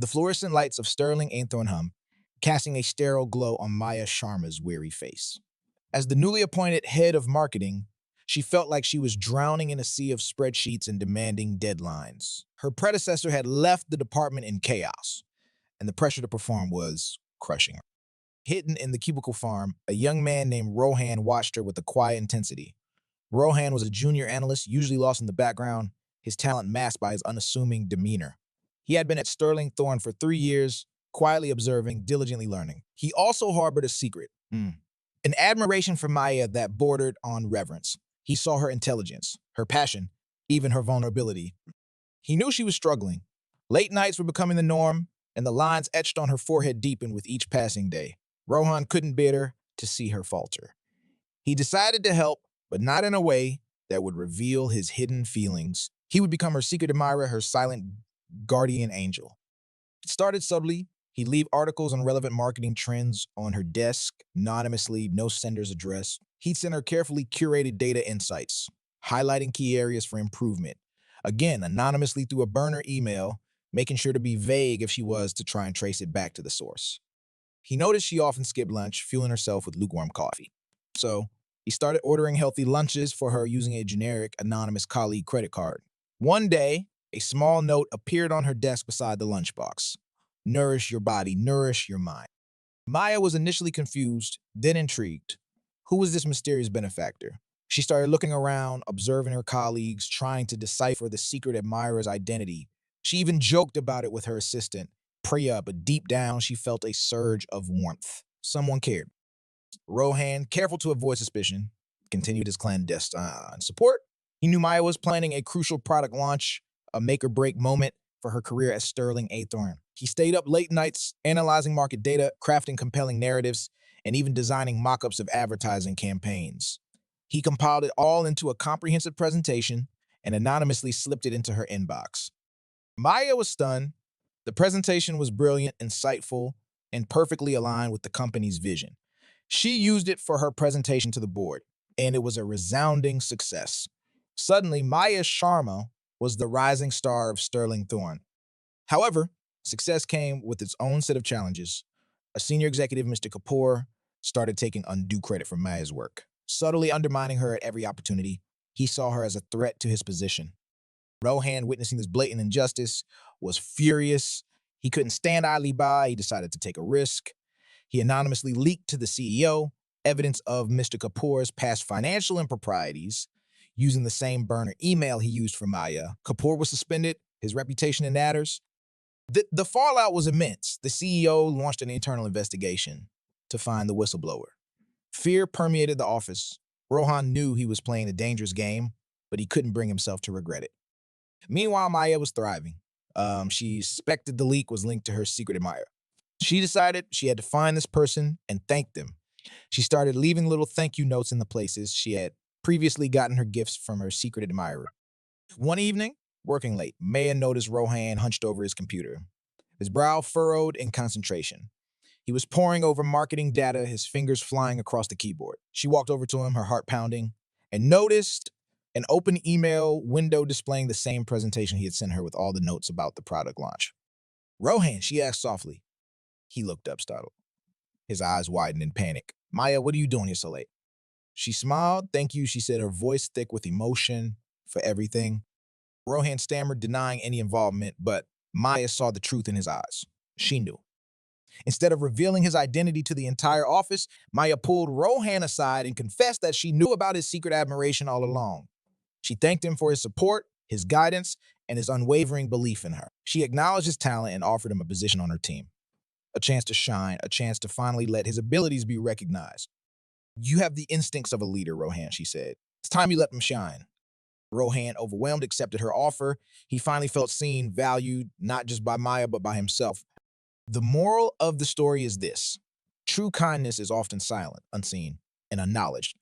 the fluorescent lights of Sterling Athornham casting a sterile glow on Maya Sharma's weary face. As the newly appointed head of marketing, she felt like she was drowning in a sea of spreadsheets and demanding deadlines. Her predecessor had left the department in chaos, and the pressure to perform was crushing her. Hidden in the cubicle farm, a young man named Rohan watched her with a quiet intensity. Rohan was a junior analyst, usually lost in the background, his talent masked by his unassuming demeanor. He had been at Sterling Thorn for 3 years, quietly observing, diligently learning. He also harbored a secret, an admiration for Maya that bordered on reverence. He saw her intelligence, her passion, even her vulnerability. He knew she was struggling. Late nights were becoming the norm, and the lines etched on her forehead deepened with each passing day. Rohan couldn't bear to see her falter. He decided to help, but not in a way that would reveal his hidden feelings. He would become her secret admirer, her silent guardian angel. It started subtly. He'd leave articles on relevant marketing trends on her desk, anonymously, no sender's address. He'd send her carefully curated data insights, highlighting key areas for improvement. Again, anonymously through a burner email, making sure to be vague if she was to try and trace it back to the source. He noticed she often skipped lunch, fueling herself with lukewarm coffee. So he started ordering healthy lunches for her using a generic, anonymous colleague credit card. One day, a small note appeared on her desk beside the lunchbox. Nourish your body, nourish your mind. Maya was initially confused, then intrigued. Who was this mysterious benefactor? She started looking around, observing her colleagues, trying to decipher the secret admirer's identity. She even joked about it with her assistant, Priya, but deep down she felt a surge of warmth. Someone cared. Rohan, careful to avoid suspicion, continued his clandestine support. He knew Maya was planning a crucial product launch, a make-or-break moment for her career at Sterling Athorn. He stayed up late nights analyzing market data, crafting compelling narratives, and even designing mock-ups of advertising campaigns. He compiled it all into a comprehensive presentation and anonymously slipped it into her inbox. Maya was stunned. The presentation was brilliant, insightful, and perfectly aligned with the company's vision. She used it for her presentation to the board, and it was a resounding success. Suddenly, Maya Sharma was the rising star of Sterling Thorn. However, success came with its own set of challenges. A senior executive, Mr. Kapoor, started taking undue credit for Maya's work, subtly undermining her at every opportunity. He saw her as a threat to his position. Rohan, witnessing this blatant injustice, was furious. He couldn't stand idly by. He decided to take a risk. He anonymously leaked to the CEO evidence of Mr. Kapoor's past financial improprieties using the same burner email he used for Maya. Kapoor was suspended, his reputation in tatters. The fallout was immense. The CEO launched an internal investigation to find the whistleblower. Fear permeated the office. Rohan knew he was playing a dangerous game, but he couldn't bring himself to regret it. Meanwhile, Maya was thriving. She suspected the leak was linked to her secret admirer. She decided she had to find this person and thank them. She started leaving little thank you notes in the places she had previously gotten her gifts from her secret admirer. One evening, working late, Maya noticed Rohan hunched over his computer, his brow furrowed in concentration. He was poring over marketing data, his fingers flying across the keyboard. She walked over to him, her heart pounding, and noticed an open email window displaying the same presentation he had sent her with all the notes about the product launch. Rohan, she asked softly. He looked up, startled. His eyes widened in panic. Maya, what are you doing here so late? She smiled. Thank you, she said, her voice thick with emotion for everything. Rohan stammered, denying any involvement, but Maya saw the truth in his eyes. She knew. Instead of revealing his identity to the entire office, Maya pulled Rohan aside and confessed that she knew about his secret admiration all along. She thanked him for his support, his guidance, and his unwavering belief in her. She acknowledged his talent and offered him a position on her team. A chance to shine, a chance to finally let his abilities be recognized. You have the instincts of a leader, Rohan, she said. It's time you let them shine. Rohan, overwhelmed, accepted her offer. He finally felt seen, valued, not just by Maya, but by himself. The moral of the story is this. True kindness is often silent, unseen, and unknowledged,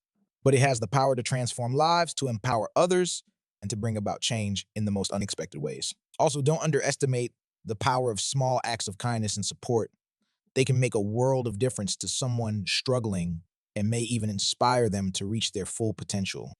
but it has the power to transform lives, to empower others, and to bring about change in the most unexpected ways. Also, don't underestimate the power of small acts of kindness and support. They can make a world of difference to someone struggling and may even inspire them to reach their full potential.